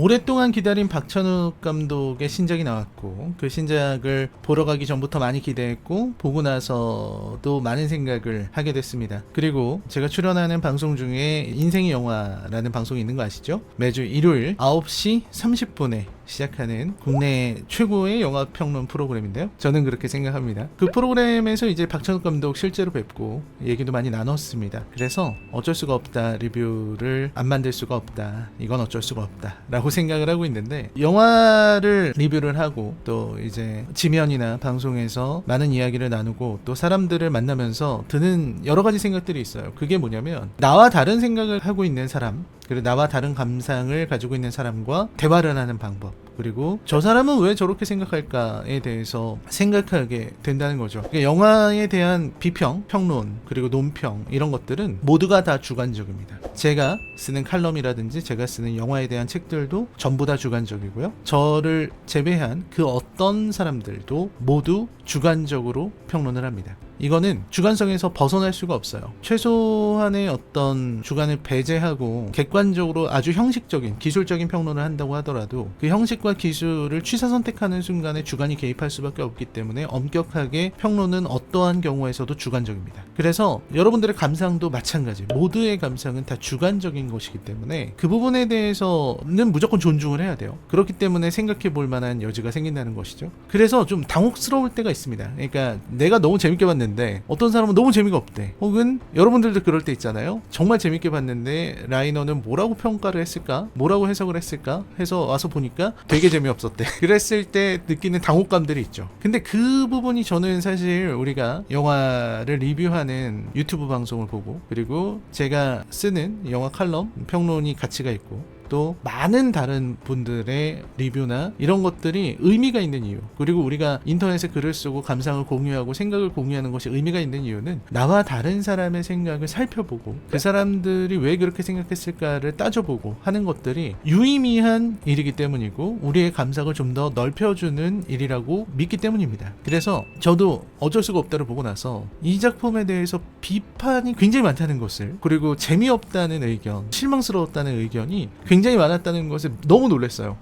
오랫동안 기다린 박찬욱 감독의 신작이 나왔고 그 신작을 보러 가기 전부터 많이 기대했고 보고 나서도 많은 생각을 하게 됐습니다. 그리고 제가 출연하는 방송 중에 인생의 영화라는 방송이 있는 거 아시죠? 매주 일요일 9시 30분에 시작하는 국내 최고의 영화 평론 프로그램인데요. 저는 그렇게 생각합니다. 그 프로그램에서 이제 박찬욱 감독 실제로 뵙고 얘기도 많이 나눴습니다. 그래서 어쩔 수가 없다, 리뷰를 안 만들 수가 없다, 이건 어쩔 수가 없다 라고 생각을 하고 있는데, 영화를 리뷰를 하고 또 이제 지면이나 방송에서 많은 이야기를 나누고 또 사람들을 만나면서 드는 여러 가지 생각들이 있어요. 그게 뭐냐면, 나와 다른 생각을 하고 있는 사람, 그리고 나와 다른 감상을 가지고 있는 사람과 대화를 하는 방법, 그리고 저 사람은 왜 저렇게 생각할까에 대해서 생각하게 된다는 거죠. 그러니까 영화에 대한 비평, 평론, 그리고 논평, 이런 것들은 모두가 다 주관적입니다. 제가 쓰는 칼럼이라든지 제가 쓰는 영화에 대한 책들도 전부 다 주관적이고요. 저를 제외한 그 어떤 사람들도 모두 주관적으로 평론을 합니다. 이거는 주관성에서 벗어날 수가 없어요. 최소한의 어떤 주관을 배제하고 객관적으로 아주 형식적인 기술적인 평론을 한다고 하더라도 그 형식과 기술을 취사 선택하는 순간에 주관이 개입할 수밖에 없기 때문에 엄격하게 평론은 어떠한 경우에서도 주관적입니다. 그래서 여러분들의 감상도 마찬가지, 모두의 감상은 다 주관적인 것이기 때문에 그 부분에 대해서는 무조건 존중을 해야 돼요. 그렇기 때문에 생각해 볼 만한 여지가 생긴다는 것이죠. 그래서 좀 당혹스러울 때가 있습니다. 그러니까 내가 너무 재밌게 봤는데 어떤 사람은 너무 재미가 없대. 혹은 여러분들도 그럴 때 있잖아요. 정말 재밌게 봤는데 라이너는 뭐라고 평가를 했을까? 뭐라고 해석을 했을까? 해서 와서 보니까 되게 재미없었대. 그랬을 때 느끼는 당혹감들이 있죠. 근데 그 부분이 저는 사실 우리가 영화를 리뷰하는 유튜브 방송을 보고, 그리고 제가 쓰는 영화 칼럼, 평론이 가치가 있고, 또 많은 다른 분들의 리뷰나 이런 것들이 의미가 있는 이유, 그리고 우리가 인터넷에 글을 쓰고 감상을 공유하고 생각을 공유하는 것이 의미가 있는 이유는 나와 다른 사람의 생각을 살펴보고 그 사람들이 왜 그렇게 생각했을까를 따져보고 하는 것들이 유의미한 일이기 때문이고, 우리의 감상을 좀 더 넓혀주는 일이라고 믿기 때문입니다. 그래서 저도 어쩔 수가 없다를 보고 나서 이 작품에 대해서 비판이 굉장히 많다는 것을, 그리고 재미없다는 의견, 실망스러웠다는 의견이 굉장히 많았다는 것에 너무 놀랐어요.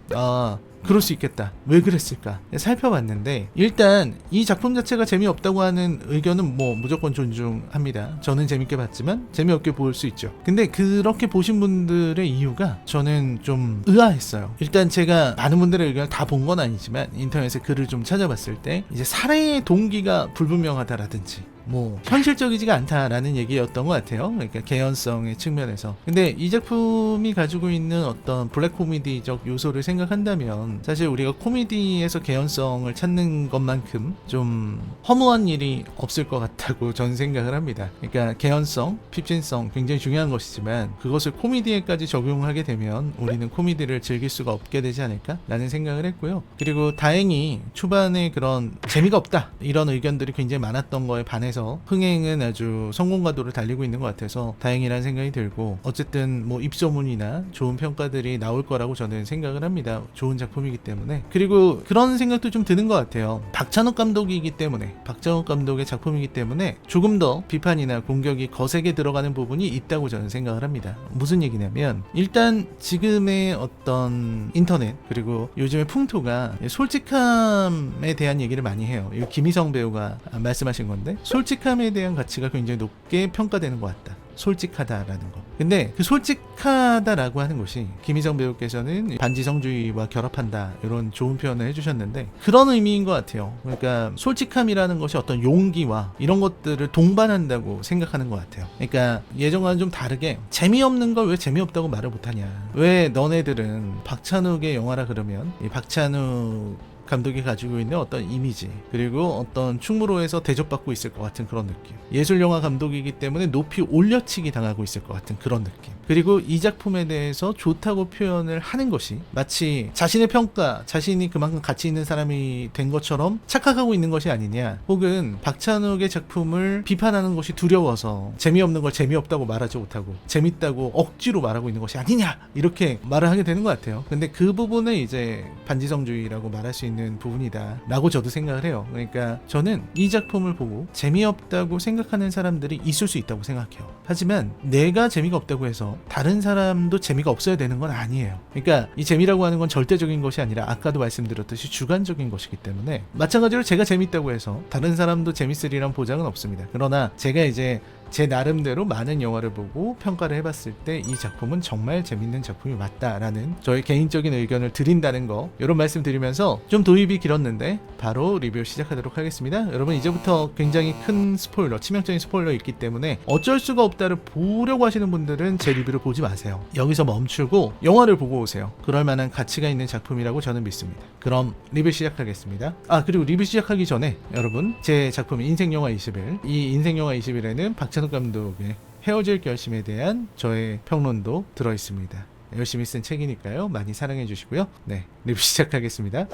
그럴 수 있겠다, 왜 그랬을까 살펴봤는데, 일단 이 작품 자체가 재미없다고 하는 의견은 뭐 무조건 존중합니다. 저는 재밌게 봤지만 재미없게 볼 수 있죠. 근데 그렇게 보신 분들의 이유가 저는 좀 의아했어요. 일단 제가 많은 분들의 의견을 다 본 건 아니지만 인터넷에 글을 좀 찾아봤을 때 이제 살해의 동기가 불분명하다라든지 뭐 현실적이지가 않다라는 얘기였던 것 같아요. 그러니까 개연성의 측면에서. 근데 이 작품이 가지고 있는 어떤 블랙 코미디적 요소를 생각한다면 사실 우리가 코미디에서 개연성을 찾는 것만큼 좀 허무한 일이 없을 것 같다고 저는 생각을 합니다. 그러니까 개연성, 핍진성 굉장히 중요한 것이지만 그것을 코미디에까지 적용하게 되면 우리는 코미디를 즐길 수가 없게 되지 않을까라는 생각을 했고요. 그리고 다행히 초반에 그런 재미가 없다 이런 의견들이 굉장히 많았던 거에 반해서 흥행은 아주 성공가도를 달리고 있는 것 같아서 다행이라는 생각이 들고, 어쨌든 뭐 입소문이나 좋은 평가들이 나올 거라고 저는 생각을 합니다. 좋은 작품이기 때문에. 그리고 그런 생각도 좀 드는 것 같아요. 박찬욱 감독이기 때문에, 박찬욱 감독의 작품이기 때문에 조금 더 비판이나 공격이 거세게 들어가는 부분이 있다고 저는 생각을 합니다. 무슨 얘기냐면, 일단 지금의 어떤 인터넷, 그리고 요즘의 풍토가 솔직함에 대한 얘기를 많이 해요. 이거 김희성 배우가 말씀하신 건데, 솔직함에 대한 가치가 굉장히 높게 평가되는 것 같다, 솔직하다라는 거. 근데 그 솔직하다라고 하는 것이 김희성 배우께서는 반지성주의와 결합한다 이런 좋은 표현을 해주셨는데 그런 의미인 것 같아요. 그러니까 솔직함이라는 것이 어떤 용기와 이런 것들을 동반한다고 생각하는 것 같아요. 그러니까 예전과는 좀 다르게 재미없는 걸 왜 재미없다고 말을 못하냐, 왜 너네들은 박찬욱의 영화라 그러면 이 박찬욱 감독이 가지고 있는 어떤 이미지, 그리고 어떤 충무로에서 대접받고 있을 것 같은 그런 느낌, 예술영화 감독이기 때문에 높이 올려치기 당하고 있을 것 같은 그런 느낌, 그리고 이 작품에 대해서 좋다고 표현을 하는 것이 마치 자신의 평가, 자신이 그만큼 가치 있는 사람이 된 것처럼 착각하고 있는 것이 아니냐, 혹은 박찬욱의 작품을 비판하는 것이 두려워서 재미없는 걸 재미없다고 말하지 못하고 재밌다고 억지로 말하고 있는 것이 아니냐, 이렇게 말을 하게 되는 것 같아요. 근데 그 부분을 이제 반지성주의라고 말할 수 있는 있는 부분이다 라고 저도 생각을 해요. 그러니까 저는 이 작품을 보고 재미없다고 생각하는 사람들이 있을 수 있다고 생각해요. 하지만 내가 재미가 없다고 해서 다른 사람도 재미가 없어야 되는 건 아니에요. 그러니까 이 재미라고 하는 건 절대적인 것이 아니라 아까도 말씀드렸듯이 주관적인 것이기 때문에, 마찬가지로 제가 재밌다고 해서 다른 사람도 재밌으리란 보장은 없습니다. 그러나 제가 이제 제 나름대로 많은 영화를 보고 평가를 해봤을 때 이 작품은 정말 재밌는 작품이 맞다라는 저의 개인적인 의견을 드린다는 거, 이런 말씀 드리면서 좀 도입이 길었는데 바로 리뷰 시작하도록 하겠습니다. 여러분, 이제부터 굉장히 큰 스포일러, 치명적인 스포일러 있기 때문에 어쩔 수가 없다를 보려고 하시는 분들은 제 리뷰를 보지 마세요. 여기서 멈추고 영화를 보고 오세요. 그럴 만한 가치가 있는 작품이라고 저는 믿습니다. 그럼 리뷰 시작하겠습니다. 그리고 리뷰 시작하기 전에 여러분, 제 작품 인생영화 20일, 이 인생영화 20일에는 박찬욱 감독의 헤어질 결심에 대한 저의 평론도 들어있습니다. 열심히 쓴 책이니까요. 많이 사랑해 주시고요. 네, 리뷰 시작하겠습니다.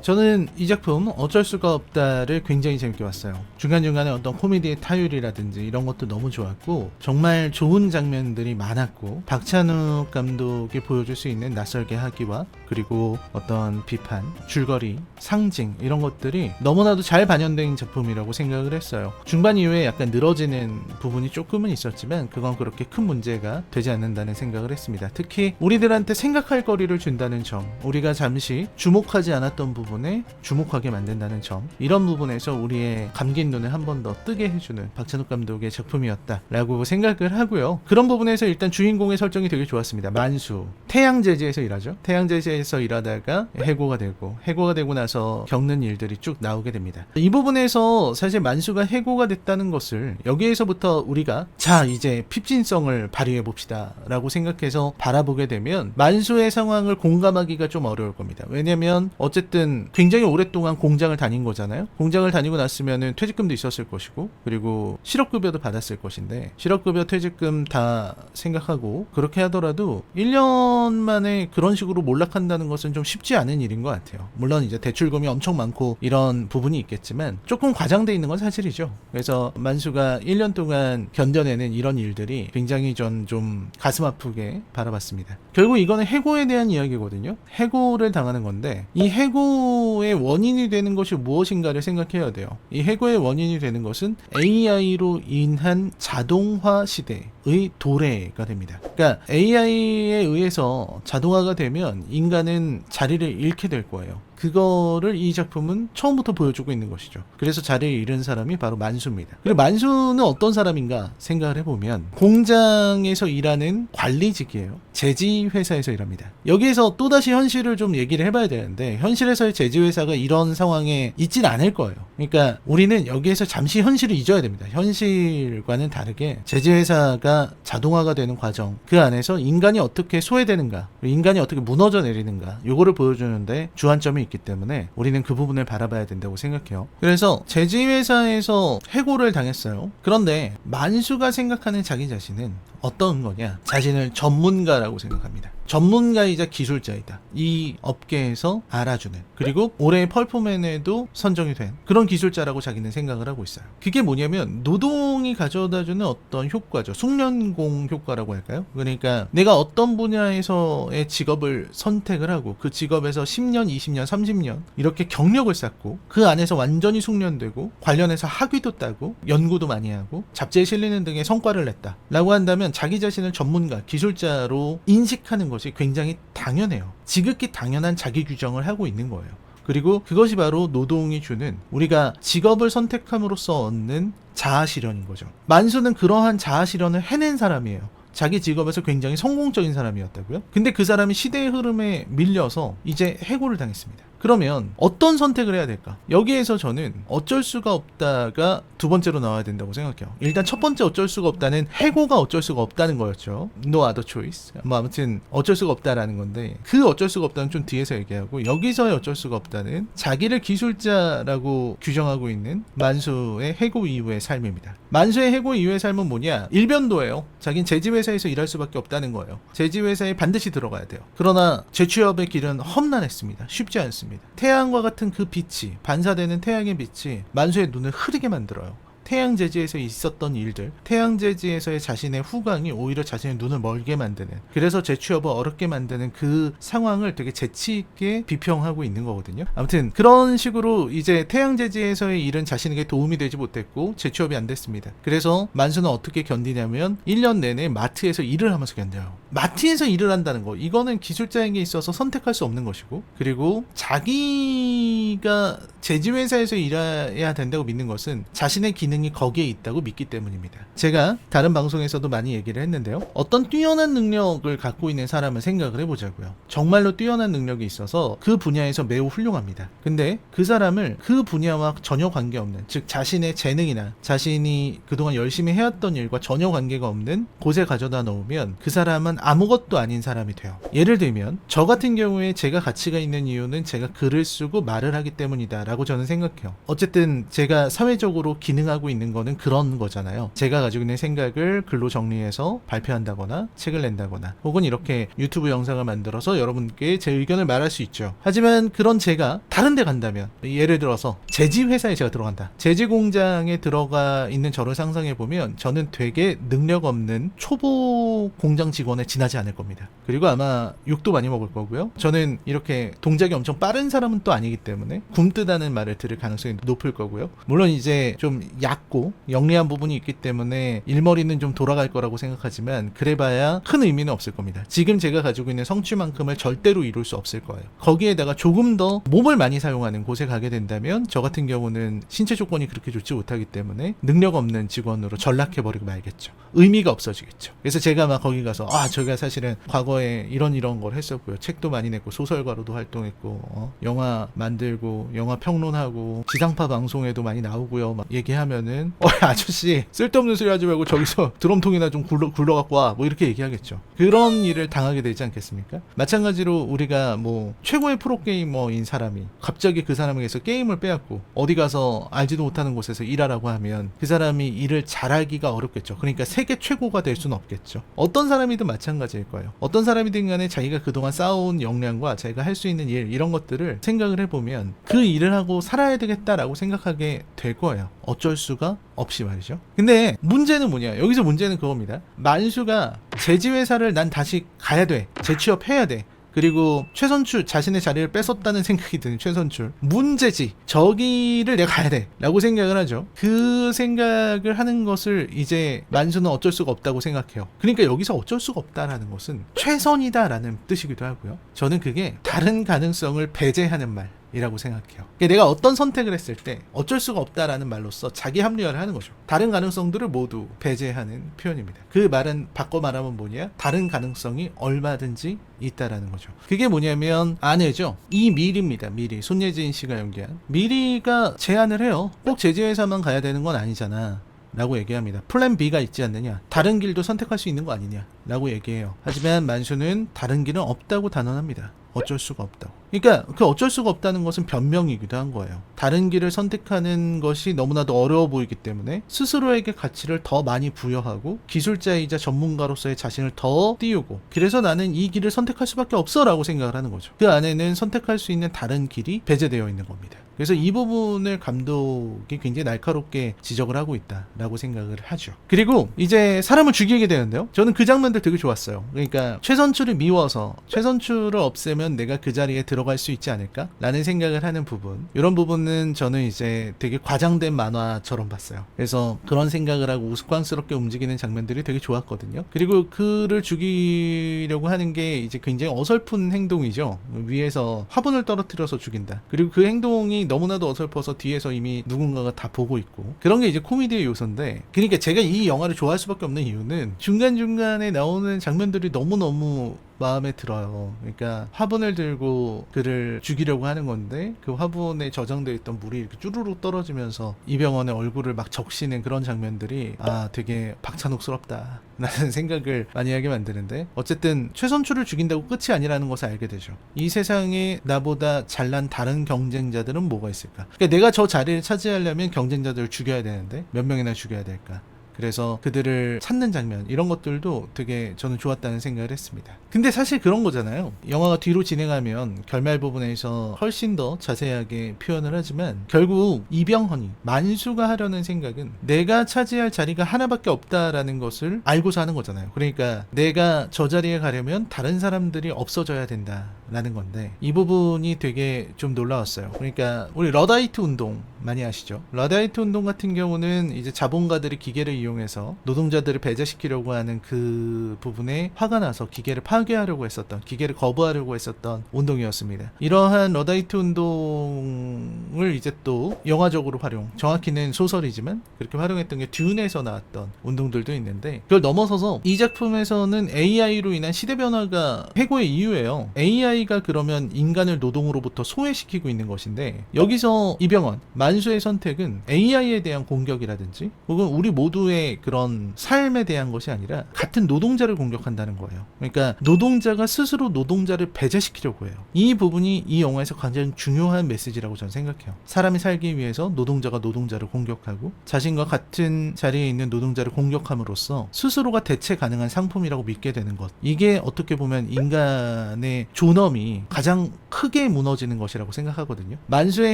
저는 이 작품 어쩔 수가 없다를 굉장히 재밌게 봤어요. 중간중간에 어떤 코미디의 타율이라든지 이런 것도 너무 좋았고, 정말 좋은 장면들이 많았고, 박찬욱 감독이 보여줄 수 있는 낯설게 하기와 그리고 어떤 비판, 줄거리, 상징 이런 것들이 너무나도 잘 반영된 작품이라고 생각을 했어요. 중반 이후에 약간 늘어지는 부분이 조금은 있었지만 그건 그렇게 큰 문제가 되지 않는다는 생각을 했습니다. 특히 우리들한테 생각할 거리를 준다는 점, 우리가 잠시 주목하지 않았던 부분에 주목하게 만든다는 점, 이런 부분에서 우리의 감긴 눈을 한 번 더 뜨게 해주는 박찬욱 감독의 작품이었다라고 생각을 하고요. 그런 부분에서 일단 주인공의 설정이 되게 좋았습니다. 만수, 태양제지에서 일하죠. 태양제지에서 일하다가 해고가 되고 나서 겪는 일들이 쭉 나오게 됩니다. 이 부분에서 사실 만수가 해고가 됐다는 것을 여기에서부터 우리가 자, 이제 핍진성을 발휘해 봅시다 라고 생각해서 바라보게 되면 만수의 상황을 공감하기가 좀 어려울 겁니다. 왜냐면 어쨌든 굉장히 오랫동안 공장을 다닌 거잖아요. 공장을 다니고 났으면은 퇴직금도 있었을 것이고, 그리고 실업급여도 받았을 것인데, 실업급여, 퇴직금 다 생각하고 그렇게 하더라도 1년 만에 그런 식으로 몰락한다는 것은 좀 쉽지 않은 일인 것 같아요. 물론 이제 대출금이 엄청 많고 이런 부분이 있겠지만 조금 과장돼 있는 건 사실이죠. 그래서 만수가 1년 동안 견뎌내는 이런 일들이 굉장히 좀 가슴 아프게 바라봤습니다. 결국 이거는 해고에 대한 이야기거든요. 해고를 당하는 건데, 이 해고의 원인이 되는 것이 무엇인가를 생각해야 돼요. 이 해고의 원인이 되는 것은 AI로 인한 자동화 시대의 도래가 됩니다. 그러니까 AI에 의해서 자동화가 되면 인간은 자리를 잃게 될 거예요. 그거를 이 작품은 처음부터 보여주고 있는 것이죠. 그래서 자리를 잃은 사람이 바로 만수입니다. 그리고 만수는 어떤 사람인가 생각을 해보면 공장에서 일하는 관리직이에요. 제지회사에서 일합니다. 여기에서 또다시 현실을 좀 얘기를 해봐야 되는데, 현실에서의 제지회사가 이런 상황에 있진 않을 거예요. 그러니까 우리는 여기에서 잠시 현실을 잊어야 됩니다. 현실과는 다르게 제지회사가 자동화가 되는 과정, 그 안에서 인간이 어떻게 소외되는가, 인간이 어떻게 무너져 내리는가, 요거를 보여주는데 주안점이 있기 때문에 우리는 그 부분을 바라봐야 된다고 생각해요. 그래서 제지회사에서 해고를 당했어요. 그런데 만수가 생각하는 자기 자신은 어떤 거냐, 자신을 전문가라고 생각합니다. 전문가이자 기술자이다. 이 업계에서 알아주는, 그리고 올해의 펄프맨에도 선정이 된 그런 기술자라고 자기는 생각을 하고 있어요. 그게 뭐냐면 노동이 가져다주는 어떤 효과죠. 숙련공 효과라고 할까요? 그러니까 내가 어떤 분야에서의 직업을 선택을 하고 그 직업에서 10년, 20년, 30년 이렇게 경력을 쌓고 그 안에서 완전히 숙련되고 관련해서 학위도 따고 연구도 많이 하고 잡지에 실리는 등의 성과를 냈다 라고 한다면 자기 자신을 전문가, 기술자로 인식하는 것이 굉장히 당연해요. 지극히 당연한 자기 규정을 하고 있는 거예요. 그리고 그것이 바로 노동이 주는, 우리가 직업을 선택함으로써 얻는 자아실현인 거죠. 만수는 그러한 자아실현을 해낸 사람이에요. 자기 직업에서 굉장히 성공적인 사람이었다고요? 근데 그 사람이 시대의 흐름에 밀려서 이제 해고를 당했습니다. 그러면 어떤 선택을 해야 될까? 여기에서 저는 어쩔 수가 없다가 두 번째로 나와야 된다고 생각해요. 일단 첫 번째 어쩔 수가 없다는 해고가 어쩔 수가 없다는 거였죠. No other choice. 뭐 아무튼 어쩔 수가 없다라는 건데, 그 어쩔 수가 없다는 좀 뒤에서 얘기하고, 여기서의 어쩔 수가 없다는 자기를 기술자라고 규정하고 있는 만수의 해고 이후의 삶입니다. 만수의 해고 이후의 삶은 뭐냐? 일변도예요. 자기는 제지회사에서 일할 수밖에 없다는 거예요. 제지회사에 반드시 들어가야 돼요. 그러나 재취업의 길은 험난했습니다. 쉽지 않습니다. 태양과 같은 그 빛이, 반사되는 태양의 빛이 만수의 눈을 흐리게 만들어요. 태양제지에서 있었던 일들, 태양제지에서의 자신의 후광이 오히려 자신의 눈을 멀게 만드는, 그래서 재취업을 어렵게 만드는 그 상황을 되게 재치있게 비평하고 있는 거거든요. 아무튼 그런 식으로 이제 태양제지에서의 일은 자신에게 도움이 되지 못했고 재취업이 안 됐습니다. 그래서 만수는 어떻게 견디냐면 1년 내내 마트에서 일을 하면서 견뎌요. 마트에서 일을 한다는 거, 이거는 기술자에게 있어서 선택할 수 없는 것이고, 그리고 자기가 제지회사에서 일해야 된다고 믿는 것은 자신의 기능이 거기에 있다고 믿기 때문입니다. 제가 다른 방송에서도 많이 얘기를 했는데요. 어떤 뛰어난 능력을 갖고 있는 사람을 생각을 해보자고요. 정말로 뛰어난 능력이 있어서 그 분야에서 매우 훌륭합니다. 근데 그 사람을 그 분야와 전혀 관계없는, 즉 자신의 재능이나 자신이 그동안 열심히 해왔던 일과 전혀 관계가 없는 곳에 가져다 놓으면 그 사람은 아무것도 아닌 사람이 돼요. 예를 들면 저 같은 경우에 제가 가치가 있는 이유는 제가 글을 쓰고 말을 하기 때문이다 라고 저는 생각해요. 어쨌든 제가 사회적으로 기능하고 있는 거는 그런 거잖아요. 제가 가지고 있는 생각을 글로 정리해서 발표한다거나 책을 낸다거나 혹은 이렇게 유튜브 영상을 만들어서 여러분께 제 의견을 말할 수 있죠. 하지만 그런 제가 다른 데 간다면, 예를 들어서 제지 회사에 제가 들어간다. 제지 공장에 들어가 있는 저를 상상해 보면 저는 되게 능력 없는 초보 공장 직원에 지나지 않을 겁니다. 그리고 아마 욕도 많이 먹을 거고요. 저는 이렇게 동작이 엄청 빠른 사람은 또 아니기 때문에 굼뜨다는 말을 들을 가능성이 높을 거고요. 물론 이제 좀 얕고 영리한 부분이 있기 때문에 일머리는 좀 돌아갈 거라고 생각하지만 그래봐야 큰 의미는 없을 겁니다. 지금 제가 가지고 있는 성취만큼을 절대로 이룰 수 없을 거예요. 거기에다가 조금 더 몸을 많이 사용하는 곳에 가게 된다면 저 같은 경우는 신체 조건이 그렇게 좋지 못하기 때문에 능력 없는 직원으로 전락해버리고 말겠죠. 의미가 없어지겠죠. 그래서 제가 막 거기 가서 저희가 사실은 과거에 이런 걸 했었고요. 책도 많이 냈고 소설가로도 활동했고 영화 만들고 영화 평론하고 지상파 방송에도 많이 나오고요. 막 얘기하면은 아저씨 쓸데없는 소리 하지 말고 저기서 드럼통이나 좀 굴러갖고 와, 뭐 이렇게 얘기하겠죠. 그런 일을 당하게 되지 않겠습니까? 마찬가지로 우리가 뭐 최고의 프로게이머인 사람이 갑자기 그 사람에게서 게임을 빼앗고 어디 가서 알지도 못하는 곳에서 일하라고 하면 그 사람이 일을 잘하기가 어렵겠죠. 그러니까 세계 최고가 될 수는 없겠죠. 어떤 사람이든 마찬가지일 거예요. 어떤 사람이든 간에 자기가 그동안 쌓아온 역량과 자기가 할 수 있는 일, 이런 것들을 생각을 해보면 그 일을 하고 살아야 되겠다라고 생각하게 될 거예요. 어쩔 수가 없이 말이죠. 근데 문제는 뭐냐, 여기서 문제는 그겁니다. 만수가 제지회사를 난 다시 가야 돼, 재취업해야 돼, 그리고 최선출, 자신의 자리를 뺏었다는 생각이 드는 최선출, 문제지, 저기를 내가 가야 돼 라고 생각을 하죠. 그 생각을 하는 것을 이제 만수는 어쩔 수가 없다고 생각해요. 그러니까 여기서 어쩔 수가 없다라는 것은 최선이다 라는 뜻이기도 하고요. 저는 그게 다른 가능성을 배제하는 말 이라고 생각해요. 내가 어떤 선택을 했을 때 어쩔 수가 없다라는 말로써 자기 합리화를 하는 거죠. 다른 가능성들을 모두 배제하는 표현입니다. 그 말은 바꿔 말하면 뭐냐, 다른 가능성이 얼마든지 있다라는 거죠. 그게 뭐냐면 아내죠. 이 미리입니다. 미리, 손예진 씨가 연기한 미리가 제안을 해요. 꼭 제지회사만 가야 되는 건 아니잖아 라고 얘기합니다. 플랜 B가 있지 않느냐, 다른 길도 선택할 수 있는 거 아니냐 라고 얘기해요. 하지만 만수는 다른 길은 없다고 단언합니다. 어쩔 수가 없다고. 그러니까 그 어쩔 수가 없다는 것은 변명이기도 한 거예요. 다른 길을 선택하는 것이 너무나도 어려워 보이기 때문에 스스로에게 가치를 더 많이 부여하고 기술자이자 전문가로서의 자신을 더 띄우고, 그래서 나는 이 길을 선택할 수밖에 없어 라고 생각을 하는 거죠. 그 안에는 선택할 수 있는 다른 길이 배제되어 있는 겁니다. 그래서 이 부분을 감독이 굉장히 날카롭게 지적을 하고 있다라고 생각을 하죠. 그리고 이제 사람을 죽이게 되는데요. 저는 그 장면들 되게 좋았어요. 그러니까 최선출을 미워서 최선출을 없애면 내가 그 자리에 들어갈 수 있지 않을까? 라는 생각을 하는 부분. 이런 부분은 저는 이제 되게 과장된 만화처럼 봤어요. 그래서 그런 생각을 하고 우스꽝스럽게 움직이는 장면들이 되게 좋았거든요. 그리고 그를 죽이려고 하는 게 이제 굉장히 어설픈 행동이죠. 위에서 화분을 떨어뜨려서 죽인다. 그리고 그 행동이 너무나도 어설퍼서 뒤에서 이미 누군가가 다 보고 있고, 그런 게 이제 코미디의 요소인데, 그러니까 제가 이 영화를 좋아할 수밖에 없는 이유는 중간중간에 나오는 장면들이 너무너무 마음에 들어요. 그러니까 화분을 들고 그를 죽이려고 하는 건데 그 화분에 저장되어 있던 물이 이렇게 쭈루룩 떨어지면서 이병헌의 얼굴을 막 적시는 그런 장면들이 되게 박찬욱스럽다 라는 생각을 많이 하게 만드는데, 어쨌든 최선출을 죽인다고 끝이 아니라는 것을 알게 되죠. 이 세상에 나보다 잘난 다른 경쟁자들은 뭐가 있을까? 그러니까 내가 저 자리를 차지하려면 경쟁자들을 죽여야 되는데 몇 명이나 죽여야 될까? 그래서 그들을 찾는 장면 이런 것들도 되게 저는 좋았다는 생각을 했습니다. 근데 사실 그런 거잖아요. 영화가 뒤로 진행하면 결말 부분에서 훨씬 더 자세하게 표현을 하지만 결국 이병헌이 만수가 하려는 생각은 내가 차지할 자리가 하나밖에 없다라는 것을 알고서 하는 거잖아요. 그러니까 내가 저 자리에 가려면 다른 사람들이 없어져야 된다라는 건데 이 부분이 되게 좀 놀라웠어요. 그러니까 우리 러다이트 운동 많이 아시죠? 러다이트 운동 같은 경우는 이제 자본가들이 기계를 이용해서 노동자들을 배제시키려고 하는 그 부분에 화가 나서 기계를 파괴하려고 했었던, 기계를 거부하려고 했었던 운동이었습니다. 이러한 러다이트 운동을 이제 또 영화적으로 정확히는 소설이지만 그렇게 활용했던 게 듄에서 나왔던 운동들도 있는데 그걸 넘어서서 이 작품에서는 AI로 인한 시대 변화가 해고의 이유예요. AI가 그러면 인간을 노동으로부터 소외시키고 있는 것인데 여기서 이병헌, 만수의 선택은 AI에 대한 공격이라든지 혹은 우리 모두의 그런 삶에 대한 것이 아니라 같은 노동자를 공격한다는 거예요. 그러니까 노동자가 스스로 노동자를 배제시키려고 해요. 이 부분이 이 영화에서 가장 중요한 메시지라고 저는 생각해요. 사람이 살기 위해서 노동자가 노동자를 공격하고 자신과 같은 자리에 있는 노동자를 공격함으로써 스스로가 대체 가능한 상품이라고 믿게 되는 것. 이게 어떻게 보면 인간의 존엄이 가장 크게 무너지는 것이라고 생각하거든요. 만수의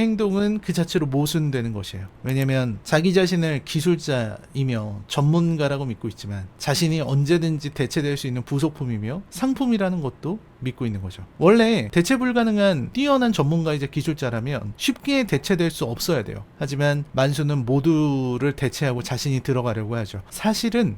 행동은 그 자체로 모순되는 것이에요. 왜냐면 자기 자신을 기술자이며 전문가라고 믿고 있지만 자신이 언제든지 대체될 수 있는 부속품이며 상품이라는 것도 믿고 있는 거죠. 원래 대체 불가능한 뛰어난 전문가이자 기술자라면 쉽게 대체될 수 없어야 돼요. 하지만 만수는 모두를 대체하고 자신이 들어가려고 하죠. 사실은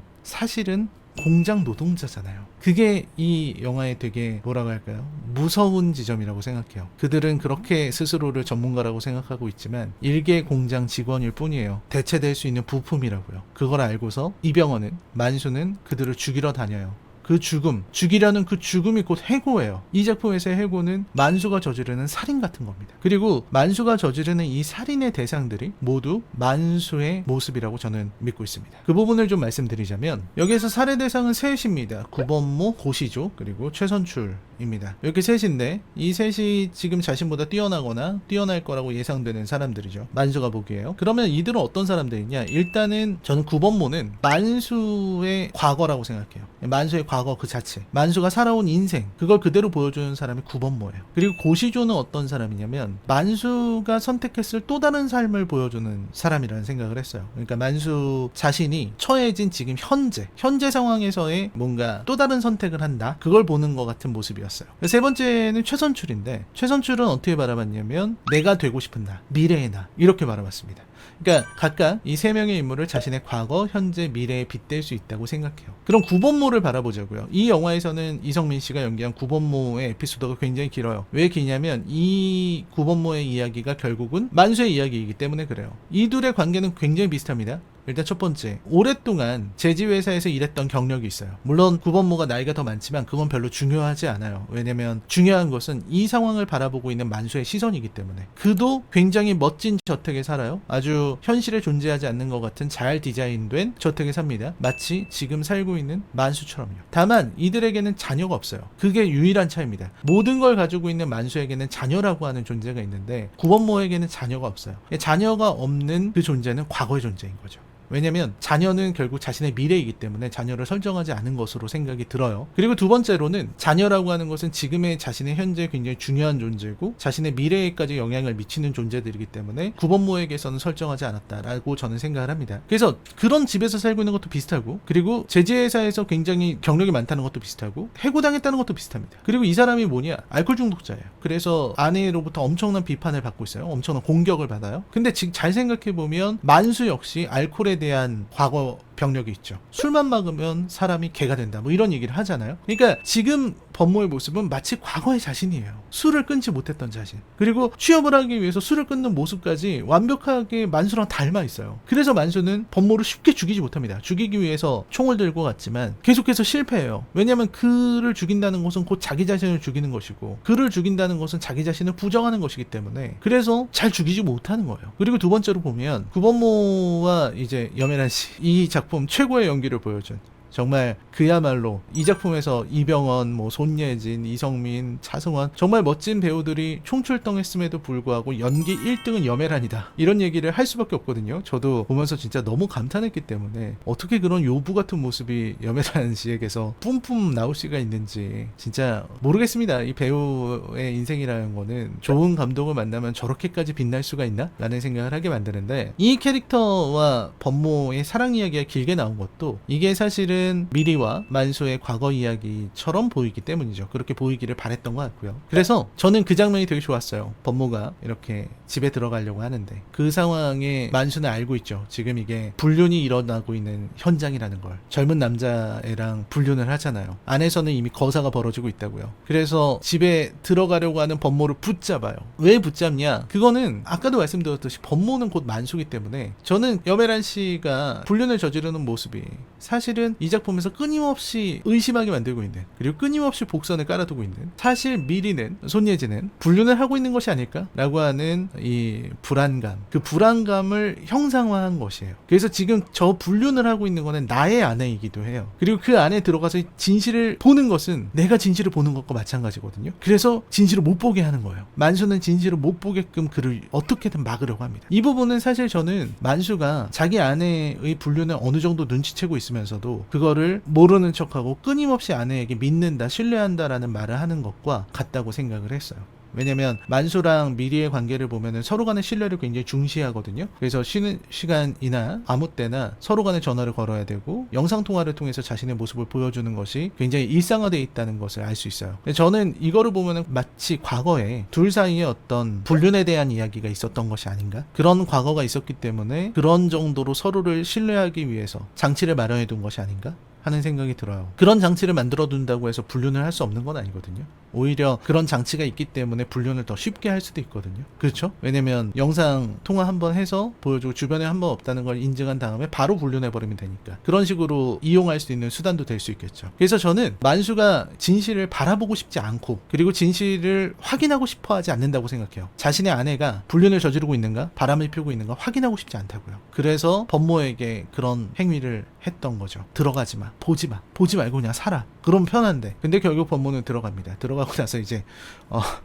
공장 노동자잖아요. 그게 이 영화의 되게 뭐라고 할까요? 무서운 지점이라고 생각해요. 그들은 그렇게 스스로를 전문가라고 생각하고 있지만 일개 공장 직원일 뿐이에요. 대체될 수 있는 부품이라고요. 그걸 알고서 이병헌은, 만수는 그들을 죽이러 다녀요. 그 죽이려는 그 죽음이 곧 해고예요. 이 작품에서의 해고는 만수가 저지르는 살인 같은 겁니다. 그리고 만수가 저지르는 이 살인의 대상들이 모두 만수의 모습이라고 저는 믿고 있습니다. 그 부분을 좀 말씀드리자면 여기에서 살해 대상은 셋입니다. 구본모, 고시조, 그리고 최선출입니다. 이렇게 셋인데 이 셋이 지금 자신보다 뛰어나거나 뛰어날 거라고 예상되는 사람들이죠. 만수가 보기에요. 그러면 이들은 어떤 사람들이냐? 일단은 저는 구본모는 만수의 과거라고 생각해요. 만수의 과거 그 자체, 만수가 살아온 인생, 그걸 그대로 보여주는 사람이 구본모예요. 그리고 고시조는 어떤 사람이냐면 만수가 선택했을 또 다른 삶을 보여주는 사람이라는 생각을 했어요. 그러니까 만수 자신이 처해진 지금 현재 상황에서의 뭔가 또 다른 선택을 한다, 그걸 보는 것 같은 모습이었어요. 세 번째는 최선출인데 최선출은 어떻게 바라봤냐면 내가 되고 싶은 나, 미래의 나, 이렇게 바라봤습니다. 그러니까 각각 이 세 명의 인물을 자신의 과거, 현재, 미래에 빗댈 수 있다고 생각해요. 그럼 구본모를 바라보자고요. 이 영화에서는 이성민 씨가 연기한 구본모의 에피소드가 굉장히 길어요. 왜 기냐면 이 구본모의 이야기가 결국은 만수의 이야기이기 때문에 그래요. 이 둘의 관계는 굉장히 비슷합니다. 일단 첫 번째, 오랫동안 제지회사에서 일했던 경력이 있어요. 물론 구본모가 나이가 더 많지만 그건 별로 중요하지 않아요. 왜냐면 중요한 것은 이 상황을 바라보고 있는 만수의 시선이기 때문에. 그도 굉장히 멋진 저택에 살아요. 아주 현실에 존재하지 않는 것 같은 잘 디자인된 저택에 삽니다. 마치 지금 살고 있는 만수처럼요. 다만 이들에게는 자녀가 없어요. 그게 유일한 차이입니다. 모든 걸 가지고 있는 만수에게는 자녀라고 하는 존재가 있는데 구본모에게는 자녀가 없어요. 자녀가 없는 그 존재는 과거의 존재인 거죠. 왜냐면 자녀는 결국 자신의 미래이기 때문에 자녀를 설정하지 않은 것으로 생각이 들어요. 그리고 두 번째로는 자녀라고 하는 것은 지금의 자신의 현재 굉장히 중요한 존재고 자신의 미래에까지 영향을 미치는 존재들이기 때문에 구본모에게서는 설정하지 않았다라고 저는 생각을 합니다. 그래서 그런 집에서 살고 있는 것도 비슷하고, 그리고 제지회사에서 굉장히 경력이 많다는 것도 비슷하고, 해고당했다는 것도 비슷합니다. 그리고 이 사람이 뭐냐? 알코올 중독자예요. 그래서 아내로부터 엄청난 비판을 받고 있어요. 엄청난 공격을 받아요. 근데 지금 잘 생각해보면 만수 역시 알코올에 대한 과거 병력이 있죠. 술만 먹으면 사람이 개가 된다, 뭐 이런 얘기를 하잖아요. 그러니까 지금 법모의 모습은 마치 과거의 자신이에요. 술을 끊지 못했던 자신, 그리고 취업을 하기 위해서 술을 끊는 모습까지 완벽하게 만수랑 닮아 있어요. 그래서 만수는 법모를 쉽게 죽이지 못합니다. 죽이기 위해서 총을 들고 갔지만 계속해서 실패해요. 왜냐하면 그를 죽인다는 것은 곧 자기 자신을 죽이는 것이고, 그를 죽인다는 것은 자기 자신을 부정하는 것이기 때문에 그래서 잘 죽이지 못하는 거예요. 그리고 두 번째로 보면 구본모와 이제 염혜란 씨, 이 작품 최고의 연기를 보여준 정말 그야말로 이 작품에서 이병헌, 뭐 손예진, 이성민, 차승원 정말 멋진 배우들이 총출동했음에도 불구하고 연기 1등은 여메란이다, 이런 얘기를 할 수밖에 없거든요. 저도 보면서 진짜 너무 감탄했기 때문에 어떻게 그런 요부 같은 모습이 여메란 씨에게서 뿜뿜 나올 수가 있는지 진짜 모르겠습니다. 이 배우의 인생이라는 거는 좋은 감독을 만나면 저렇게까지 빛날 수가 있나? 라는 생각을 하게 만드는데, 이 캐릭터와 법모의 사랑 이야기가 길게 나온 것도 이게 사실은 미리와 만수의 과거 이야기처럼 보이기 때문이죠. 그렇게 보이기를 바랬던 것 같고요. 그래서 저는 그 장면이 되게 좋았어요. 법모가 이렇게 집에 들어가려고 하는데 그 상황에 만수는 알고 있죠. 지금 이게 불륜이 일어나고 있는 현장이라는 걸. 젊은 남자애랑 불륜을 하잖아요. 안에서는 이미 거사가 벌어지고 있다고요. 그래서 집에 들어가려고 하는 법모를 붙잡아요. 왜 붙잡냐? 그거는 아까도 말씀드렸듯이 법모는 곧 만수기 때문에 저는 여메란 씨가 불륜을 저지르는 모습이 사실은 이 작품에서 끊임없이 의심하게 만들고 있는, 그리고 끊임없이 복선을 깔아두고 있는, 사실 미리는, 손예진은 불륜을 하고 있는 것이 아닐까라고 하는 이 불안감, 그 불안감을 형상화한 것이에요. 그래서 지금 저 불륜을 하고 있는 거는 나의 아내이기도 해요. 그리고 그 안에 들어가서 진실을 보는 것은 내가 진실을 보는 것과 마찬가지거든요. 그래서 진실을 못 보게 하는 거예요. 만수는 진실을 못 보게끔 그를 어떻게든 막으려고 합니다. 이 부분은 사실 저는 만수가 자기 아내의 불륜을 어느 정도 눈치채고 있으면서도 그거를 모르는 척하고 끊임없이 아내에게 믿는다, 신뢰한다라는 말을 하는 것과 같다고 생각을 했어요. 왜냐면 만수랑 미리의 관계를 보면은 서로 간의 신뢰를 굉장히 중시하거든요. 그래서 쉬는 시간이나 아무 때나 서로 간에 전화를 걸어야 되고 영상통화를 통해서 자신의 모습을 보여주는 것이 굉장히 일상화되어 있다는 것을 알 수 있어요. 저는 이거를 보면은 마치 과거에 둘 사이에 어떤 불륜에 대한 이야기가 있었던 것이 아닌가? 그런 과거가 있었기 때문에 그런 정도로 서로를 신뢰하기 위해서 장치를 마련해 둔 것이 아닌가? 하는 생각이 들어요. 그런 장치를 만들어 둔다고 해서 불륜을 할 수 없는 건 아니거든요. 오히려 그런 장치가 있기 때문에 불륜을 더 쉽게 할 수도 있거든요. 그렇죠? 왜냐면 영상 통화 한번 해서 보여주고 주변에 한 번 없다는 걸 인증한 다음에 바로 불륜해버리면 되니까 그런 식으로 이용할 수 있는 수단도 될 수 있겠죠. 그래서 저는 만수가 진실을 바라보고 싶지 않고, 그리고 진실을 확인하고 싶어 하지 않는다고 생각해요. 자신의 아내가 불륜을 저지르고 있는가, 바람을 피우고 있는가 확인하고 싶지 않다고요. 그래서 법모에게 그런 행위를 했던 거죠. 들어가지 마, 보지 마, 보지 말고 그냥 살아. 그럼 편한데. 근데 결국 법모는 들어갑니다. 들어가고 나서 이제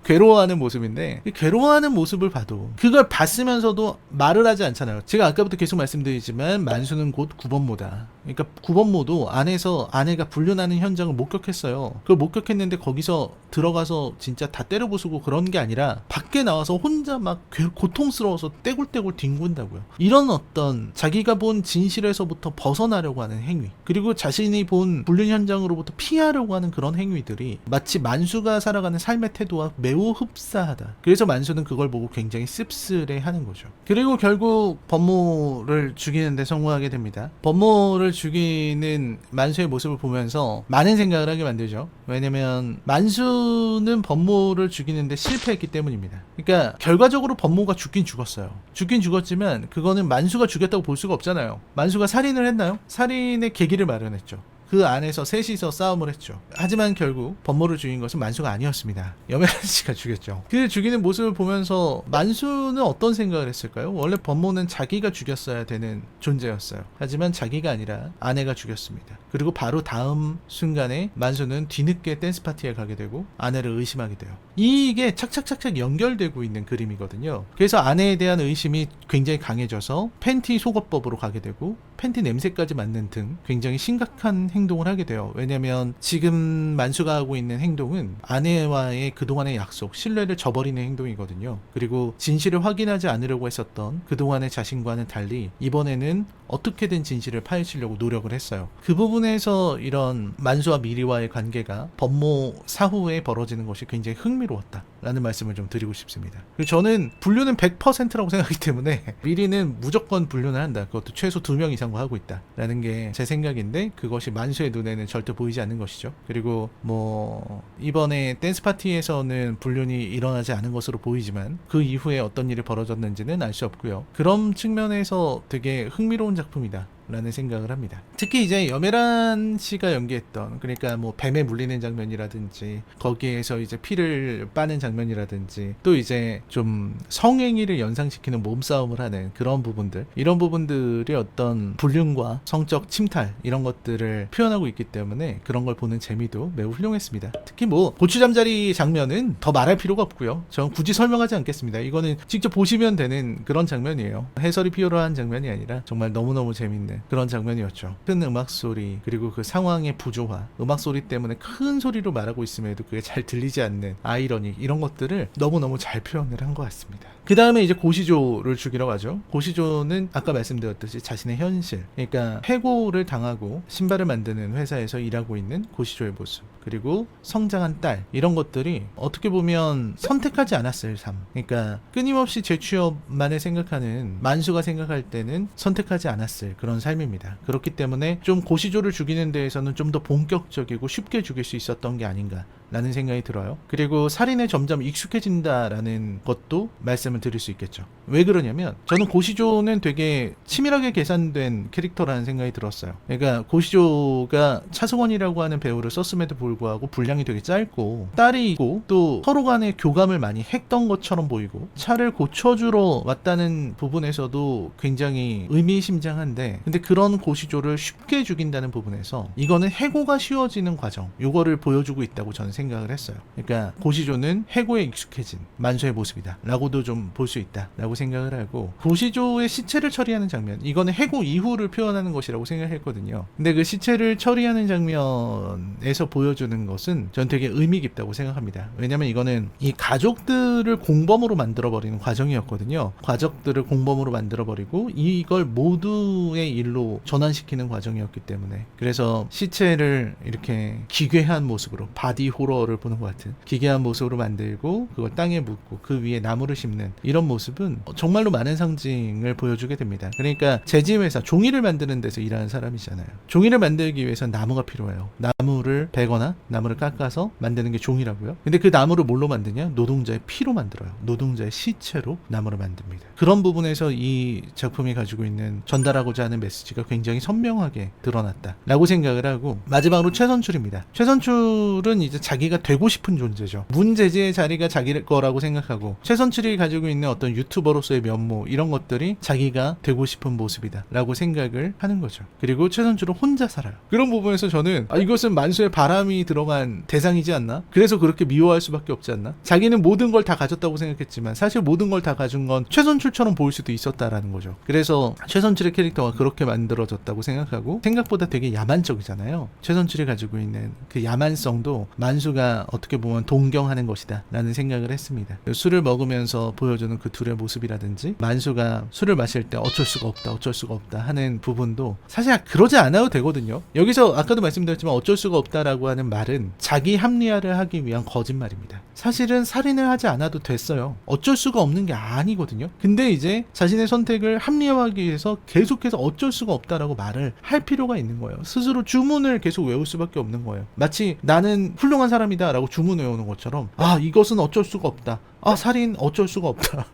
괴로워하는 모습인데, 괴로워하는 모습을 봐도 그걸 봤으면서도 말을 하지 않잖아요. 제가 아까부터 계속 말씀드리지만 만수는 곧 구본모다. 그러니까 구본모도 안에서 아내가 불륜하는 현장을 목격했어요. 그걸 목격했는데 거기서 들어가서 진짜 다 때려 부수고 그런 게 아니라 밖에 나와서 혼자 막 고통스러워서 떼굴떼굴 뒹군다고요. 이런 어떤 자기가 본 진실에서부터 벗어나려고 하는 행위, 그리고 자신이 본 불륜 현장으로부터 피하려고 하는 그런 행위들이 마치 만수가 살아가는 삶의 태도와 매우 흡사하다. 그래서 만수는 그걸 보고 굉장히 씁쓸해하는 거죠. 그리고 결국 법모를 죽이는데 성공하게 됩니다. 법모를 죽이는 만수의 모습을 보면서 많은 생각을 하게 만들죠. 왜냐면 만수는 법모를 죽이는데 실패했기 때문입니다. 그러니까 결과적으로 법모가 죽긴 죽었어요. 죽긴 죽었지만 그거는 만수가 죽였다고 볼 수가 없잖아요. 만수가 살인을 했나요? 살인의 계기를 마련했죠. 그 안에서 셋이서 싸움을 했죠. 하지만 결국 법모를 죽인 것은 만수가 아니었습니다. 여메란 씨가 죽였죠. 그 죽이는 모습을 보면서 만수는 어떤 생각을 했을까요? 원래 법모는 자기가 죽였어야 되는 존재였어요. 하지만 자기가 아니라 아내가 죽였습니다. 그리고 바로 다음 순간에 만수는 뒤늦게 댄스 파티에 가게 되고 아내를 의심하게 돼요. 이게 착착착착 연결되고 있는 그림이거든요. 그래서 아내에 대한 의심이 굉장히 강해져서 팬티 속어법으로 가게 되고 팬티 냄새까지 맡는 등 굉장히 심각한 행동을 하게 돼요. 왜냐면 지금 만수가 하고 있는 행동은 아내와의 그동안의 약속, 신뢰를 저버리는 행동이거든요. 그리고 진실을 확인하지 않으려고 했었던 그동안의 자신과는 달리 이번에는 어떻게든 진실을 파헤치려고 노력을 했어요. 그 부분에서 이런 만수와 미리와의 관계가 법모 사후에 벌어지는 것이 굉장히 흥미로웠다라는 말씀을 좀 드리고 싶습니다. 그리고 저는 불륜은 100%라고 생각하기 때문에 미리는 무조건 불륜을 한다. 그것도 최소 2명 이상과 하고 있다라는 게 제 생각인데, 그것이 만수의 눈에는 절대 보이지 않는 것이죠. 그리고 뭐 이번에 댄스 파티에서는 불륜이 일어나지 않은 것으로 보이지만 그 이후에 어떤 일이 벌어졌는지는 알 수 없고요. 그런 측면에서 되게 흥미로운 작품이다. 라는 생각을 합니다. 특히 이제 염혜란 씨가 연기했던, 그러니까 뭐 뱀에 물리는 장면이라든지 거기에서 이제 피를 빠는 장면이라든지 또 이제 좀 성행위를 연상시키는 몸싸움을 하는 그런 부분들, 이런 부분들이 어떤 불륜과 성적 침탈 이런 것들을 표현하고 있기 때문에 그런 걸 보는 재미도 매우 훌륭했습니다. 특히 뭐 고추잠자리 장면은 더 말할 필요가 없고요. 전 굳이 설명하지 않겠습니다. 이거는 직접 보시면 되는 그런 장면이에요. 해설이 필요한 장면이 아니라 정말 너무너무 재밌는 그런 장면이었죠. 큰 음악 소리, 그리고 그 상황의 부조화, 음악 소리 때문에 큰 소리로 말하고 있음에도 그게 잘 들리지 않는 아이러니, 이런 것들을 너무너무 잘 표현을 한 것 같습니다. 그 다음에 이제 고시조를 죽이러 가죠. 고시조는 아까 말씀드렸듯이 자신의 현실, 그러니까 해고를 당하고 신발을 만드는 회사에서 일하고 있는 고시조의 모습, 그리고 성장한 딸, 이런 것들이 어떻게 보면 선택하지 않았을 삶, 그러니까 끊임없이 재취업만을 생각하는 만수가 생각할 때는 선택하지 않았을 그런 삶입니다. 그렇기 때문에 좀 고시조를 죽이는 데에서는 좀 더 본격적이고 쉽게 죽일 수 있었던 게 아닌가 라는 생각이 들어요. 그리고 살인에 점점 익숙해진다라는 것도 말씀을 드릴 수 있겠죠. 왜 그러냐면 저는 고시조는 되게 치밀하게 계산된 캐릭터라는 생각이 들었어요. 그러니까 고시조가 차승원이라고 하는 배우를 썼음에도 불구하고 분량이 되게 짧고 딸이 있고 또 서로 간의 교감을 많이 했던 것처럼 보이고 차를 고쳐주러 왔다는 부분에서도 굉장히 의미심장한데, 근데 그런 고시조를 쉽게 죽인다는 부분에서 이거는 해고가 쉬워지는 과정, 요거를 보여주고 있다고 저는 생각을 했어요. 그러니까 고시조는 해고에 익숙해진 만수의 모습이다 라고도 좀 볼 수 있다 라고 생각을 하고, 고시조의 시체를 처리하는 장면, 이거는 해고 이후를 표현하는 것이라고 생각했거든요. 근데 그 시체를 처리하는 장면에서 보여주는 것은 전 되게 의미 깊다고 생각합니다. 왜냐면 이거는 이 가족들을 공범으로 만들어버리는 과정이었거든요. 가족들을 공범으로 만들어버리고 이걸 모두의 일로 전환시키는 과정이었기 때문에, 그래서 시체를 이렇게 기괴한 모습으로, 바디 호러를 보는 것 같은 기괴한 모습으로 만들고 그걸 땅에 묻고 그 위에 나무를 심는 이런 모습은 정말로 많은 상징을 보여주게 됩니다. 그러니까 제지회사, 종이를 만드는 데서 일하는 사람이잖아요. 종이를 만들기 위해서 나무가 필요해요. 나무를 베거나 나무를 깎아서 만드는 게 종이라고요. 근데 그 나무를 뭘로 만드냐? 노동자의 피로 만들어요. 노동자의 시체로 나무를 만듭니다. 그런 부분에서 이 작품이 가지고 있는 전달하고자 하는 메시지가 굉장히 선명하게 드러났다 라고 생각을 하고, 마지막으로 최선출입니다. 최선출은 이제 자기가 되고 싶은 존재죠. 문제제의 자리가 자기 거라고 생각하고, 최선출이 가지고 있는 어떤 유튜버로서의 면모, 이런 것들이 자기가 되고 싶은 모습이다 라고 생각을 하는 거죠. 그리고 최선출은 혼자 살아요. 그런 부분에서 저는 이것은 만수의 바람이 들어간 대상이지 않나? 그래서 그렇게 미워할 수밖에 없지 않나? 자기는 모든 걸 다 가졌다고 생각했지만 사실 모든 걸 다 가진 건 최선출처럼 보일 수도 있었다라는 거죠. 그래서 최선출의 캐릭터가 그렇게 만들어졌다고 생각하고, 생각보다 되게 야만적이잖아요. 최선출이 가지고 있는 그 야만성도 만수가 어떻게 보면 동경하는 것이다 라는 생각을 했습니다. 술을 먹으면서 보여주는 그 둘의 모습이라든지, 만수가 술을 마실 때 어쩔 수가 없다 하는 부분도 사실 그러지 않아도 되거든요. 여기서 아까도 말씀드렸지만 어쩔 수가 없다라고 하는 말은 자기 합리화를 하기 위한 거짓말입니다. 사실은 살인을 하지 않아도 됐어요. 어쩔 수가 없는 게 아니거든요. 근데 이제 자신의 선택을 합리화하기 위해서 계속해서 어쩔 수가 없다라고 말을 할 필요가 있는 거예요. 스스로 주문을 계속 외울 수밖에 없는 거예요. 마치 나는 훌륭한 사람이다 라고 주문 외우는 것처럼, 이것은 어쩔 수가 없다. 살인 어쩔 수가 없다.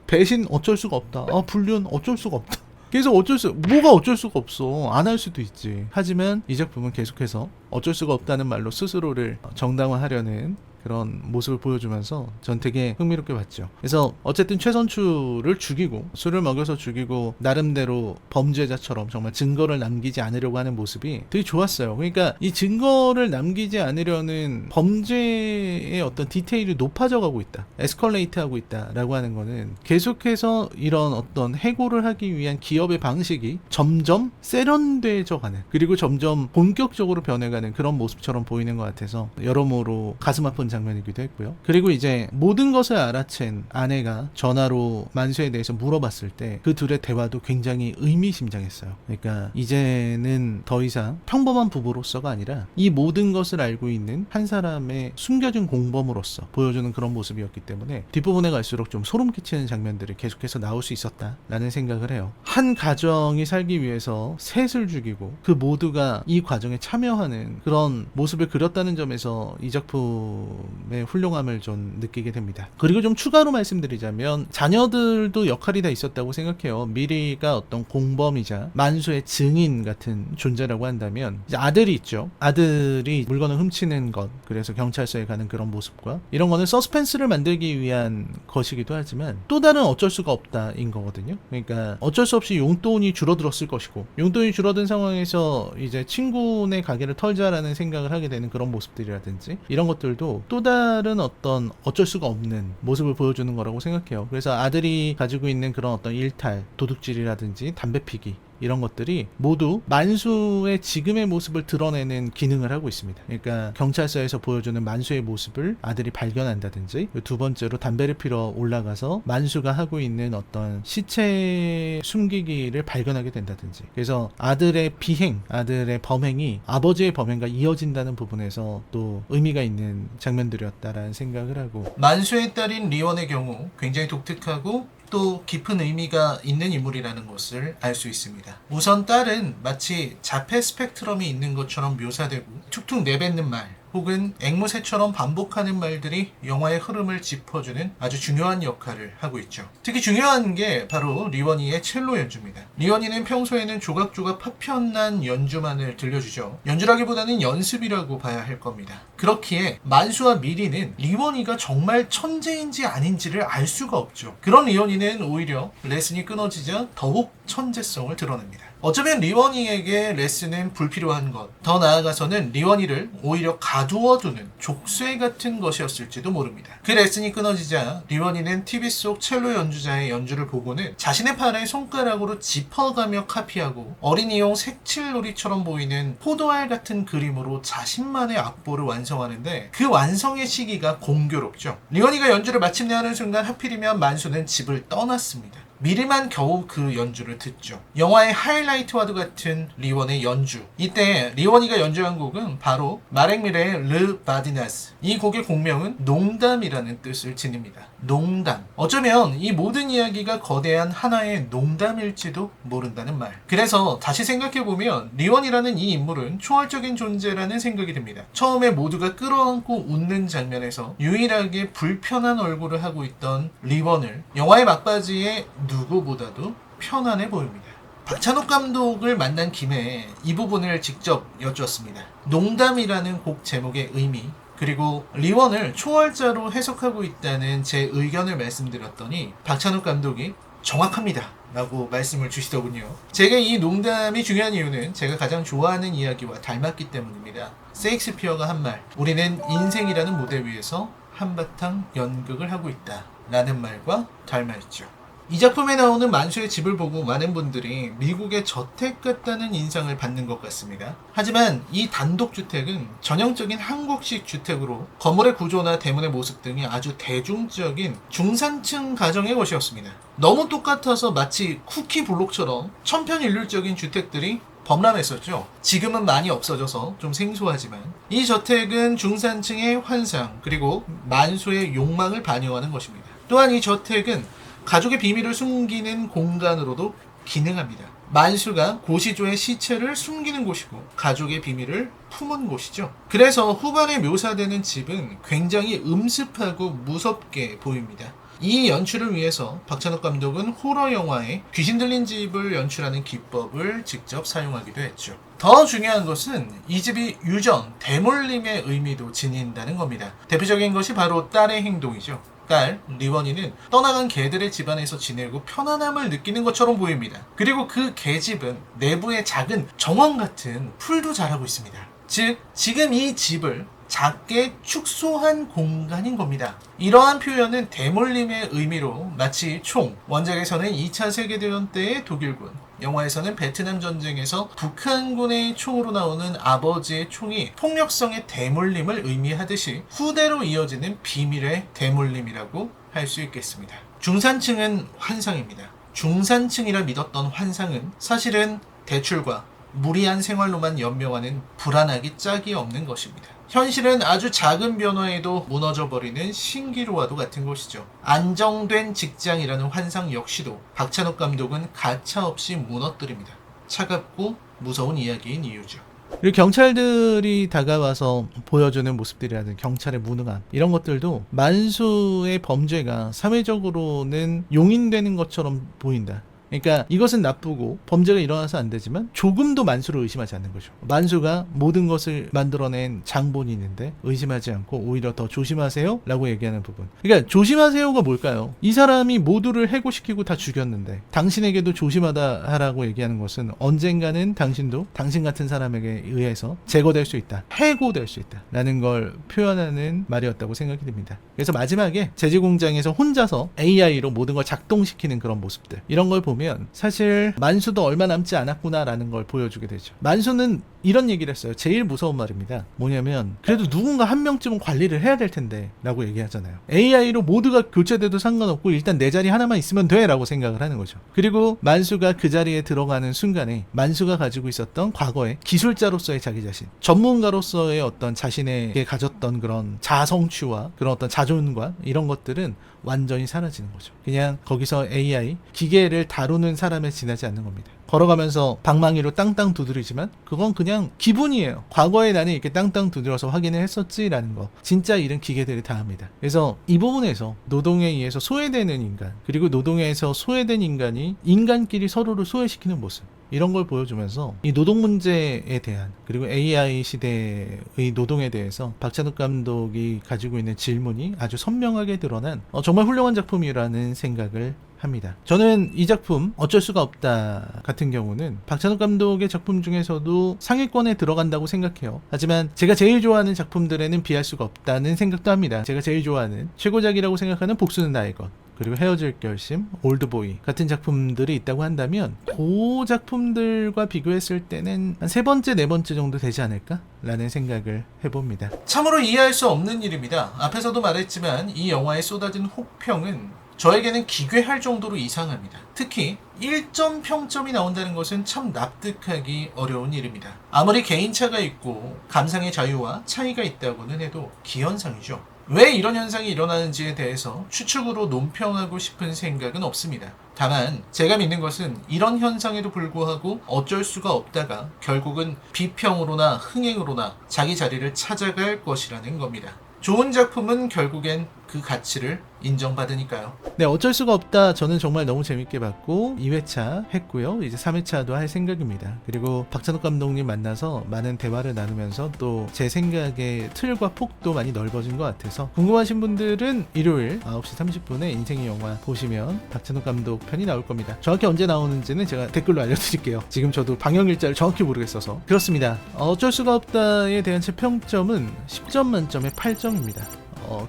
배신 어쩔 수가 없다. 불륜 어쩔 수가 없다. 계속 뭐가 어쩔 수가 없어. 안 할 수도 있지. 하지만 이 작품은 계속해서 어쩔 수가 없다는 말로 스스로를 정당화하려는 그런 모습을 보여주면서 전 되게 흥미롭게 봤죠. 그래서 어쨌든 최선출을 죽이고, 술을 먹여서 죽이고, 나름대로 범죄자처럼 정말 증거를 남기지 않으려고 하는 모습이 되게 좋았어요. 그러니까 이 증거를 남기지 않으려는 범죄의 어떤 디테일이 높아져 가고 있다, 에스컬레이트 하고 있다라고 하는 거는 계속해서 이런 어떤 해고를 하기 위한 기업의 방식이 점점 세련돼져 가는, 그리고 점점 본격적으로 변해가는 그런 모습처럼 보이는 것 같아서 여러모로 가슴 아픈 장면이기도 했고요. 그리고 이제 모든 것을 알아챈 아내가 전화로 만수에 대해서 물어봤을 때 그 둘의 대화도 굉장히 의미심장했어요. 그러니까 이제는 더 이상 평범한 부부로서가 아니라 이 모든 것을 알고 있는 한 사람의 숨겨진 공범으로서 보여주는 그런 모습이었기 때문에 뒷부분에 갈수록 좀 소름 끼치는 장면들이 계속해서 나올 수 있었다라는 생각을 해요. 한 가정이 살기 위해서 셋을 죽이고 그 모두가 이 과정에 참여하는 그런 모습을 그렸다는 점에서 이 작품 작품의 훌륭함을 좀 느끼게 됩니다. 그리고 좀 추가로 말씀드리자면 자녀들도 역할이 다 있었다고 생각해요. 미리가 어떤 공범이자 만수의 증인 같은 존재라고 한다면 이제 아들이 있죠. 아들이 물건을 훔치는 것, 그래서 경찰서에 가는 그런 모습과 이런 거는 서스펜스를 만들기 위한 것이기도 하지만 또 다른 어쩔 수가 없다인 거거든요. 그러니까 어쩔 수 없이 용돈이 줄어들었을 것이고, 용돈이 줄어든 상황에서 이제 친구네 가게를 털자라는 생각을 하게 되는 그런 모습들이라든지 이런 것들도 또 다른 어떤 어쩔 수가 없는 모습을 보여주는 거라고 생각해요. 그래서 아들이 가지고 있는 그런 어떤 일탈, 도둑질이라든지 담배 피기 이런 것들이 모두 만수의 지금의 모습을 드러내는 기능을 하고 있습니다. 그러니까 경찰서에서 보여주는 만수의 모습을 아들이 발견한다든지, 두 번째로 담배를 피러 올라가서 만수가 하고 있는 어떤 시체 숨기기를 발견하게 된다든지, 그래서 아들의 비행, 아들의 범행이 아버지의 범행과 이어진다는 부분에서 또 의미가 있는 장면들이었다라는 생각을 하고, 만수의 딸인 리원의 경우 굉장히 독특하고 또 깊은 의미가 있는 인물이라는 것을 알 수 있습니다. 우선 딸은 마치 자폐 스펙트럼이 있는 것처럼 묘사되고 툭툭 내뱉는 말 혹은 앵무새처럼 반복하는 말들이 영화의 흐름을 짚어주는 아주 중요한 역할을 하고 있죠. 특히 중요한 게 바로 리원이의 첼로 연주입니다. 리원이는 평소에는 조각조각 파편난 연주만을 들려주죠. 연주라기보다는 연습이라고 봐야 할 겁니다. 그렇기에 만수와 미리는 리원이가 정말 천재인지 아닌지를 알 수가 없죠. 그런 리원이는 오히려 레슨이 끊어지자 더욱 천재성을 드러냅니다. 어쩌면 리원이에게 레슨은 불필요한 것, 더 나아가서는 리원이를 오히려 가두어두는 족쇄 같은 것이었을지도 모릅니다. 그 레슨이 끊어지자 리원이는 TV 속 첼로 연주자의 연주를 보고는 자신의 팔에 손가락으로 짚어가며 카피하고 어린이용 색칠놀이처럼 보이는 포도알 같은 그림으로 자신만의 악보를 완성하는데, 그 완성의 시기가 공교롭죠. 리원이가 연주를 마침내 하는 순간 하필이면 만수는 집을 떠났습니다. 미리만 겨우 그 연주를 듣죠. 영화의 하이라이트와도 같은 리원의 연주. 이때 리원이가 연주한 곡은 바로 마렉미레의 르 바디나스. 이 곡의 곡명은 농담이라는 뜻을 지닙니다. 농담. 어쩌면 이 모든 이야기가 거대한 하나의 농담일지도 모른다는 말. 그래서 다시 생각해보면 리원이라는 이 인물은 초월적인 존재라는 생각이 듭니다. 처음에 모두가 끌어안고 웃는 장면에서 유일하게 불편한 얼굴을 하고 있던 리원을 영화의 막바지에 누구보다도 편안해 보입니다. 박찬욱 감독을 만난 김에 이 부분을 직접 여쭈었습니다. 농담이라는 곡 제목의 의미, 그리고 리원을 초월자로 해석하고 있다는 제 의견을 말씀드렸더니 박찬욱 감독이 정확합니다 라고 말씀을 주시더군요. 제가 이 농담이 중요한 이유는 제가 가장 좋아하는 이야기와 닮았기 때문입니다. 셰익스피어가 한 말, 우리는 인생이라는 무대 위에서 한바탕 연극을 하고 있다 라는 말과 닮아있죠. 이 작품에 나오는 만수의 집을 보고 많은 분들이 미국의 저택 같다는 인상을 받는 것 같습니다. 하지만 이 단독주택은 전형적인 한국식 주택으로 건물의 구조나 대문의 모습 등이 아주 대중적인 중산층 가정의 것이었습니다. 너무 똑같아서 마치 쿠키 블록처럼 천편일률적인 주택들이 범람했었죠. 지금은 많이 없어져서 좀 생소하지만 이 저택은 중산층의 환상, 그리고 만수의 욕망을 반영하는 것입니다. 또한 이 저택은 가족의 비밀을 숨기는 공간으로도 기능합니다. 만수가 고시조의 시체를 숨기는 곳이고 가족의 비밀을 품은 곳이죠. 그래서 후반에 묘사되는 집은 굉장히 음습하고 무섭게 보입니다. 이 연출을 위해서 박찬욱 감독은 호러 영화에 귀신 들린 집을 연출하는 기법을 직접 사용하기도 했죠. 더 중요한 것은 이 집이 유전, 대물림의 의미도 지닌다는 겁니다. 대표적인 것이 바로 딸의 행동이죠. 딸, 리원이는 떠나간 개들의 집안에서 지내고 편안함을 느끼는 것처럼 보입니다. 그리고 그 개집은 내부에 작은 정원 같은 풀도 자라고 있습니다. 즉, 지금 이 집을 작게 축소한 공간인 겁니다. 이러한 표현은 대물림의 의미로 마치 총, 원작에서는 2차 세계대전 때의 독일군, 영화에서는 베트남 전쟁에서 북한군의 총으로 나오는 아버지의 총이 폭력성의 대물림을 의미하듯이 후대로 이어지는 비밀의 대물림이라고 할 수 있겠습니다. 중산층은 환상입니다. 중산층이라 믿었던 환상은 사실은 대출과 무리한 생활로만 연명하는 불안하기 짝이 없는 것입니다. 현실은 아주 작은 변화에도 무너져버리는 신기루와도 같은 것이죠. 안정된 직장이라는 환상 역시도 박찬욱 감독은 가차없이 무너뜨립니다. 차갑고 무서운 이야기인 이유죠. 그리고 경찰들이 다가와서 보여주는 모습들이라든 경찰의 무능함 이런 것들도 만수의 범죄가 사회적으로는 용인되는 것처럼 보인다. 그러니까 이것은 나쁘고 범죄가 일어나서 안 되지만 조금도 만수를 의심하지 않는 거죠. 만수가 모든 것을 만들어낸 장본인인데 의심하지 않고 오히려 더 조심하세요 라고 얘기하는 부분. 그러니까 조심하세요가 뭘까요? 이 사람이 모두를 해고시키고 다 죽였는데 당신에게도 조심하다 하라고 얘기하는 것은 언젠가는 당신도 당신 같은 사람에게 의해서 제거될 수 있다, 해고될 수 있다 라는 걸 표현하는 말이었다고 생각이 듭니다. 그래서 마지막에 제지공장에서 혼자서 AI로 모든 걸 작동시키는 그런 모습들, 이런 걸 보면 사실 만수도 얼마 남지 않았구나라는 걸 보여주게 되죠. 만수는 이런 얘기를 했어요. 제일 무서운 말입니다. 뭐냐면 그래도 누군가 한 명쯤은 관리를 해야 될 텐데 라고 얘기하잖아요. AI로 모두가 교체돼도 상관없고 일단 내 자리 하나만 있으면 돼 라고 생각을 하는 거죠. 그리고 만수가 그 자리에 들어가는 순간에 만수가 가지고 있었던 과거의 기술자로서의 자기 자신, 전문가로서의 어떤 자신에게 가졌던 그런 자성취와 그런 어떤 자존과 이런 것들은 완전히 사라지는 거죠. 그냥 거기서 AI, 기계를 다루는 사람에 지나지 않는 겁니다. 걸어가면서 방망이로 땅땅 두드리지만 그건 그냥 기분이에요. 과거에 나는 이렇게 땅땅 두드려서 확인을 했었지라는 거. 진짜 일은 기계들이 다 합니다. 그래서 이 부분에서 노동에 의해서 소외되는 인간, 그리고 노동에서 소외된 인간이 인간끼리 서로를 소외시키는 모습, 이런 걸 보여주면서 이 노동 문제에 대한, 그리고 AI 시대의 노동에 대해서 박찬욱 감독이 가지고 있는 질문이 아주 선명하게 드러난 정말 훌륭한 작품이라는 생각을 합니다. 저는 이 작품 어쩔 수가 없다 같은 경우는 박찬욱 감독의 작품 중에서도 상위권에 들어간다고 생각해요. 하지만 제가 제일 좋아하는 작품들에는 비할 수가 없다는 생각도 합니다. 제가 제일 좋아하는 최고작이라고 생각하는 복수는 나의 것, 그리고 헤어질 결심, 올드보이 같은 작품들이 있다고 한다면 그 작품들과 비교했을 때는 한 세 번째, 네 번째 정도 되지 않을까? 라는 생각을 해봅니다. 참으로 이해할 수 없는 일입니다. 앞에서도 말했지만 이 영화에 쏟아진 혹평은 저에게는 기괴할 정도로 이상합니다. 특히 1점 평점이 나온다는 것은 참 납득하기 어려운 일입니다. 아무리 개인차가 있고 감상의 자유와 차이가 있다고는 해도 기현상이죠. 왜 이런 현상이 일어나는지에 대해서 추측으로 논평하고 싶은 생각은 없습니다. 다만 제가 믿는 것은 이런 현상에도 불구하고 어쩔 수가 없다가 결국은 비평으로나 흥행으로나 자기 자리를 찾아갈 것이라는 겁니다. 좋은 작품은 결국엔 그 가치를 인정받으니까요. 네, 어쩔 수가 없다. 저는 정말 너무 재밌게 봤고 2회차 했고요. 이제 3회차도 할 생각입니다. 그리고 박찬욱 감독님 만나서 많은 대화를 나누면서 또 제 생각의 틀과 폭도 많이 넓어진 것 같아서 궁금하신 분들은 일요일 9시 30분에 인생의 영화 보시면 박찬욱 감독 편이 나올 겁니다. 정확히 언제 나오는지는 제가 댓글로 알려드릴게요. 지금 저도 방영일자를 정확히 모르겠어서. 그렇습니다. 어쩔 수가 없다에 대한 제 평점은 10점 만점에 8점입니다.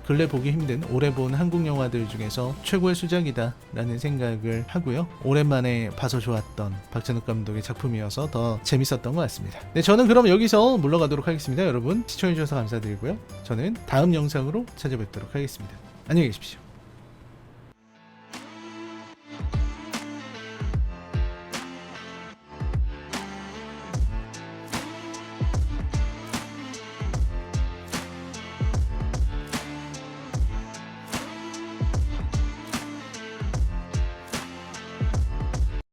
근래 보기 힘든 올해 본 한국 영화들 중에서 최고의 수작이다 라는 생각을 하고요. 오랜만에 봐서 좋았던 박찬욱 감독의 작품이어서 더 재밌었던 것 같습니다. 네, 저는 그럼 여기서 물러가도록 하겠습니다. 여러분 시청해주셔서 감사드리고요. 저는 다음 영상으로 찾아뵙도록 하겠습니다. 안녕히 계십시오.